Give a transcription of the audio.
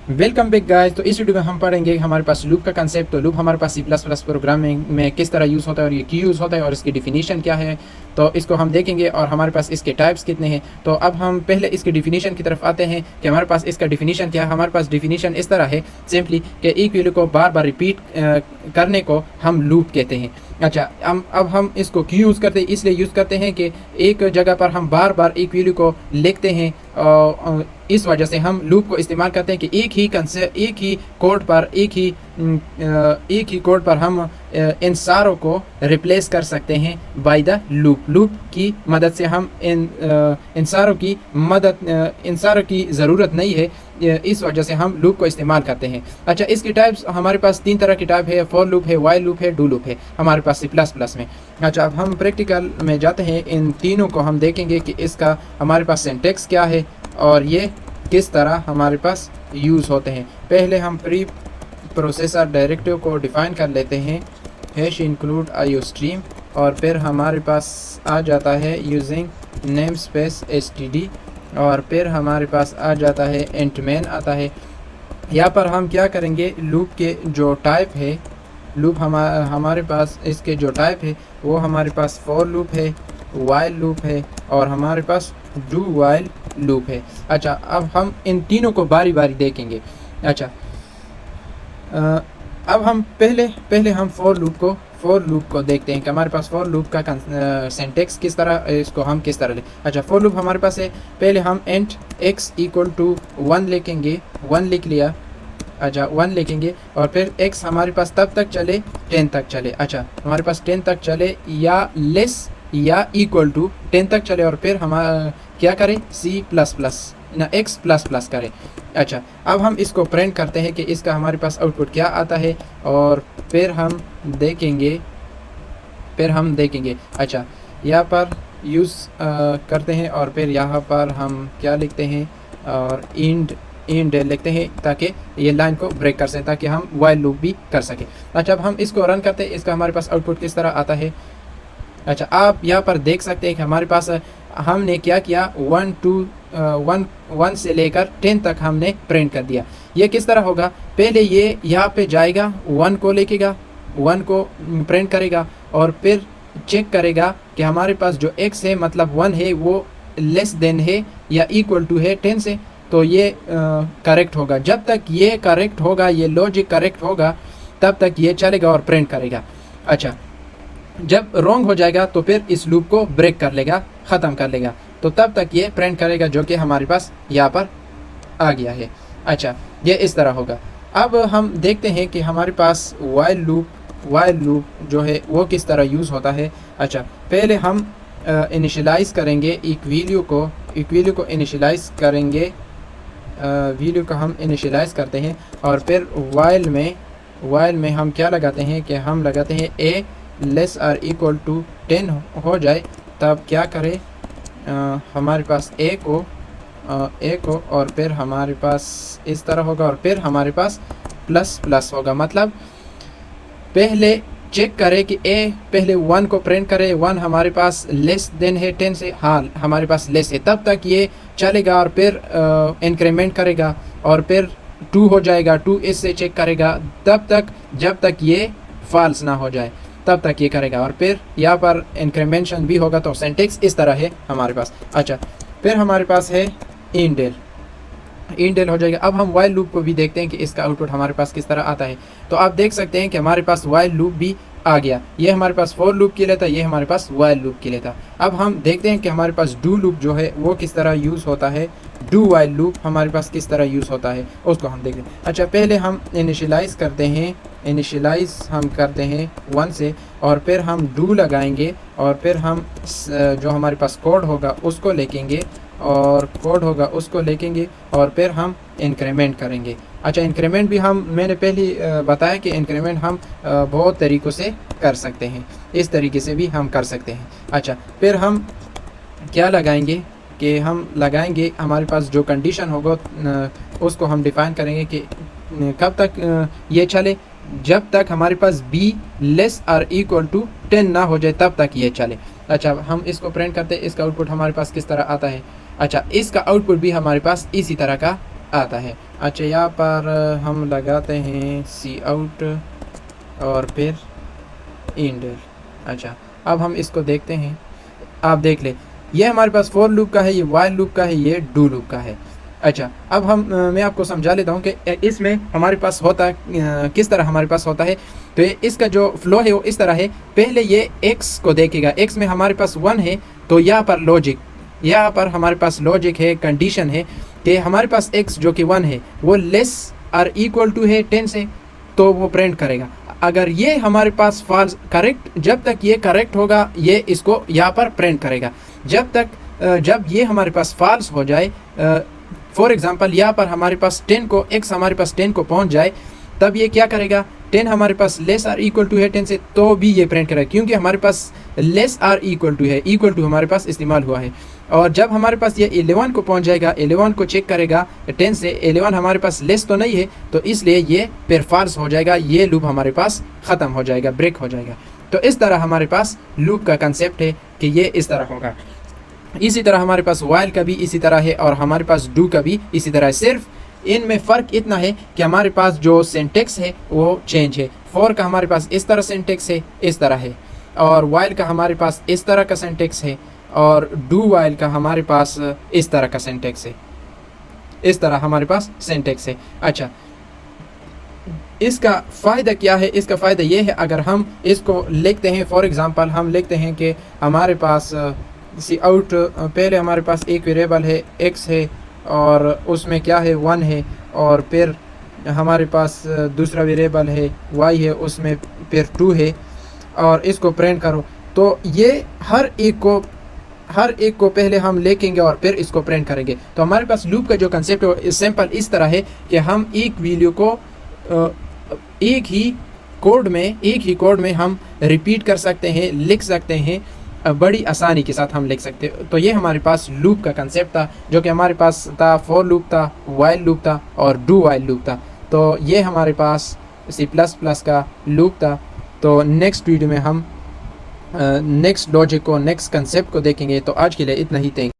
Welcome back guys. तो इस video में हम पढ़ेंगे हमारे पास लूप का कंसेप्ट। तो लूप हमारे पास सी प्लस प्लस प्रोग्रामिंग में किस तरह यूज़ होता है और ये क्यों यूज़ होता है और इसकी डिफिनीशन क्या है, तो इसको हम देखेंगे। और हमारे पास इसके टाइप्स कितने हैं। तो अब हम पहले इसकी डिफिनीशन की तरफ आते हैं कि हमारे पास इसका डिफिनीशन क्या है। हमारे पास डिफिनीशन इस तरह है सिंपली कि एक वैल्यू को बार बार रिपीट करने को हम लूप कहते हैं। अच्छा, अब हम इसको क्यों यूज़ करते हैं, इसलिए यूज़ करते हैं कि एक जगह पर हम बार बार एक वैल्यू को लिखते हैं। इस वजह से हम लूप को इस्तेमाल करते हैं कि एक ही कोड पर हम इन सारों को रिप्लेस कर सकते हैं बाय द लूप की मदद से। हम इन सारों की ज़रूरत नहीं है, इस वजह से हम लूप को इस्तेमाल करते हैं। अच्छा, इसकी टाइप्स हमारे पास तीन तरह की टाइप है, फॉर लूप है, वाइल लूप है, डू लूप है हमारे पास सी प्लस प्लस में। अच्छा, अब हम प्रैक्टिकल में जाते हैं। इन तीनों को हम देखेंगे कि इसका हमारे पास सिंटैक्स क्या है और ये किस तरह हमारे पास यूज़ होते हैं। पहले हम प्री प्रोसेसर डायरेक्टिव को डिफ़ाइन कर लेते हैं, हैश इंक्लूड आईओ स्ट्रीम, और फिर हमारे पास आ जाता है यूजिंग नेम स्पेस एसटीडी, और फिर हमारे पास आ जाता है इंट मेन आता है। यहाँ पर हम क्या करेंगे, लूप के जो टाइप है, लूप हमारे पास इसके जो टाइप है वो हमारे पास फॉर लूप है, वाइल लूप है और हमारे पास डू वाइल लूप है। अच्छा, अब हम इन तीनों को बारी बारी देखेंगे। अच्छा, अब हम पहले हम फॉर लूप को देखते हैं कि हमारे पास फॉर लूप का सिंटैक्स किस तरह, इसको हम किस तरह ले। अच्छा, फॉर लूप हमारे पास है, पहले हम इंट x इक्वल टू 1 लिखेंगे, 1 लिख लिया। अच्छा, 1 लिखेंगे और फिर x हमारे पास तब तक चले 10 तक चले। अच्छा, हमारे पास 10 तक चले या लेस या इक्वल टू 10 तक चले, और फिर हम क्या करें, सी प्लस प्लस ना एक्स प्लस प्लस करें। अच्छा, अब हम इसको प्रिंट करते हैं कि इसका हमारे पास आउटपुट क्या आता है, और फिर हम देखेंगे। अच्छा, यहाँ पर यूज़ करते हैं और फिर यहाँ पर हम क्या लिखते हैं, और इंड लिखते हैं ताकि ये लाइन को ब्रेक कर सकें, ताकि हम वाइल लूप भी कर सकें। अच्छा, अब हम इसको रन करते हैं, इसका हमारे पास आउटपुट किस तरह आता है। अच्छा, आप यहाँ पर देख सकते हैं कि हमारे पास हमने क्या किया, 1 से लेकर 10 तक हमने प्रिंट कर दिया। ये किस तरह होगा, पहले ये यहाँ पे जाएगा, 1 को लेकेगा, 1 को प्रिंट करेगा और फिर चेक करेगा कि हमारे पास जो x है मतलब 1 है वो लेस देन है या इक्वल टू है 10 से, तो ये करेक्ट होगा। जब तक ये करेक्ट होगा, ये लॉजिक करेक्ट होगा, तब तक ये चलेगा और प्रिंट करेगा। अच्छा, जब रॉन्ग हो जाएगा तो फिर इस लूप को ब्रेक कर लेगा, ख़त्म कर लेगा, तो तब तक ये प्रिंट करेगा, जो कि हमारे पास यहाँ पर आ गया है। अच्छा, ये इस तरह होगा। अब हम देखते हैं कि हमारे पास वाइल लूप जो है वो किस तरह यूज़ होता है। अच्छा, पहले हम इनिशियलाइज़ करेंगे एक वैल्यू को इनिशियलाइज़ करेंगे, वैल्यू को हम इनिशियलाइज़ करते हैं, और फिर वाइल में हम क्या लगाते हैं कि हम लगाते हैं a लेस और इक्वल टू 10 हो जाए, तब क्या करें, हमारे पास a को और फिर हमारे पास इस तरह होगा, और फिर हमारे पास प्लस प्लस होगा। मतलब पहले चेक करें कि a पहले 1 को प्रिंट करे, 1 हमारे पास लेस देन है 10 से, हाँ हमारे पास लेस है, तब तक ये चलेगा, और फिर इंक्रीमेंट करेगा, और फिर 2 हो जाएगा, 2 इससे चेक करेगा, तब तक जब तक ये फॉल्स ना हो जाए तब तक ये करेगा, और फिर यहाँ पर इंक्रीमेंशन भी होगा। तो सिंटैक्स इस तरह है हमारे पास। अच्छा, फिर हमारे पास है इंडेल हो जाएगा। अब हम वाइल लूप को भी देखते हैं कि इसका आउटपुट हमारे पास किस तरह आता है। तो आप देख सकते हैं कि हमारे पास वाइल लूप भी आ गया, ये हमारे पास फॉर लूप के लिए था, ये हमारे पास वाइल लूप के लिए था। अब हम देखते हैं कि हमारे पास डू लूप जो है वो किस तरह यूज़ होता है, डू वाइल लूप हमारे पास किस तरह यूज़ होता है उसको हम देखते हैं। अच्छा, पहले हम इनिशियलाइज़ हम करते हैं 1 से, और फिर हम डू लगाएंगे, और फिर हम जो हमारे पास कोड होगा उसको लिखेंगे, और फिर हम इंक्रीमेंट करेंगे। अच्छा, इंक्रीमेंट भी मैंने पहले बताया कि इंक्रीमेंट हम बहुत तरीक़ों से कर सकते हैं, इस तरीके से भी हम कर सकते हैं। अच्छा, फिर हम क्या लगाएंगे कि हम लगाएंगे हमारे पास जो कंडीशन होगा उसको हम डिफ़ाइन करेंगे कि कब तक ये चले, जब तक हमारे पास b लेस और इक्वल टू 10 ना हो जाए तब तक ये चले। अच्छा, हम इसको प्रिंट करते हैं, इसका आउटपुट हमारे पास किस तरह आता है। अच्छा, इसका आउटपुट भी हमारे पास इसी तरह का आता है। अच्छा, यहाँ पर हम लगाते हैं सी आउट और फिर इंडल। अच्छा, अब हम इसको देखते हैं। आप देख ले, ये हमारे पास फॉर लूप का है, ये वाइल लूप का है, ये डू लूप का है। अच्छा, अब मैं आपको समझा लेता हूँ कि इसमें हमारे पास होता किस तरह हमारे पास होता है। तो इसका जो फ्लो है वो इस तरह है। पहले ये x को देखेगा, x में हमारे पास 1 है, तो यहाँ पर लॉजिक, यहाँ पर हमारे पास लॉजिक है, कंडीशन है कि हमारे पास x जो कि 1 है वो लेस और इक्वल टू है 10 से, तो वो प्रिंट करेगा। अगर ये हमारे पास फॉल्स करेक्ट, जब तक ये करेक्ट होगा ये इसको यहाँ पर प्रिंट करेगा। जब ये हमारे पास फॉल्स हो जाए, फॉर एग्जांपल यहाँ पर हमारे पास 10 को x हमारे पास 10 को पहुँच जाए, तब ये क्या करेगा, 10 हमारे पास लेस आर इक्वल टू है 10 से, तो भी ये प्रिंट करेगा, क्योंकि हमारे पास लेस आर इक्वल टू है, इक्वल टू हमारे पास इस्तेमाल हुआ है। और जब हमारे पास ये 11 को पहुंच जाएगा, 11 को चेक करेगा 10 से, 11 हमारे पास लेस तो नहीं है, तो इसलिए ये फिर फॉल्स हो जाएगा, ये लूप हमारे पास ख़त्म हो जाएगा, ब्रेक हो जाएगा। तो इस तरह हमारे पास लूप का कंसेप्ट है कि ये इस तरह होगा। इसी तरह हमारे पास वाइल का भी इसी तरह है और हमारे पास डू का भी इसी तरह है। सिर्फ इनमें फ़र्क इतना है कि हमारे पास जो सिंटेक्स है वो चेंज है। फॉर का हमारे पास इस तरह सिंटेक्स है, इस तरह है, और वाइल का हमारे पास इस तरह का सिंटेक्स है, और डू वाइल का हमारे पास इस तरह का सिंटेक्स है, इस तरह हमारे पास सिंटेक्स है। अच्छा, इसका फ़ायदा क्या है? इसका फ़ायदा ये है, अगर हम इसको लिखते हैं, फॉर एग्ज़ाम्पल हम लिखते हैं कि हमारे पास सी आउट, पहले हमारे पास एक वेरिएबल है x है और उसमें क्या है 1 है, और फिर हमारे पास दूसरा वेरिएबल है y है, उसमें फिर 2 है, और इसको प्रिंट करो। तो ये हर एक को पहले हम लिखेंगे और फिर इसको प्रिंट करेंगे। तो हमारे पास लूप का जो कंसेप्ट है सिंपल इस तरह है कि हम एक वैल्यू को एक ही कोड में हम रिपीट कर सकते हैं, लिख सकते हैं, बड़ी आसानी के साथ हम लिख सकते हैं। तो ये हमारे पास लूप का कंसेप्ट था, जो कि हमारे पास था फॉर लूप था, वाइल लूप था और डू वाइल लूप था। तो ये हमारे पास C++ का लूप था। तो नेक्स्ट वीडियो में हम नेक्स्ट लॉजिक को, नेक्स्ट कंसेप्ट को देखेंगे। तो आज के लिए इतना ही। थैंक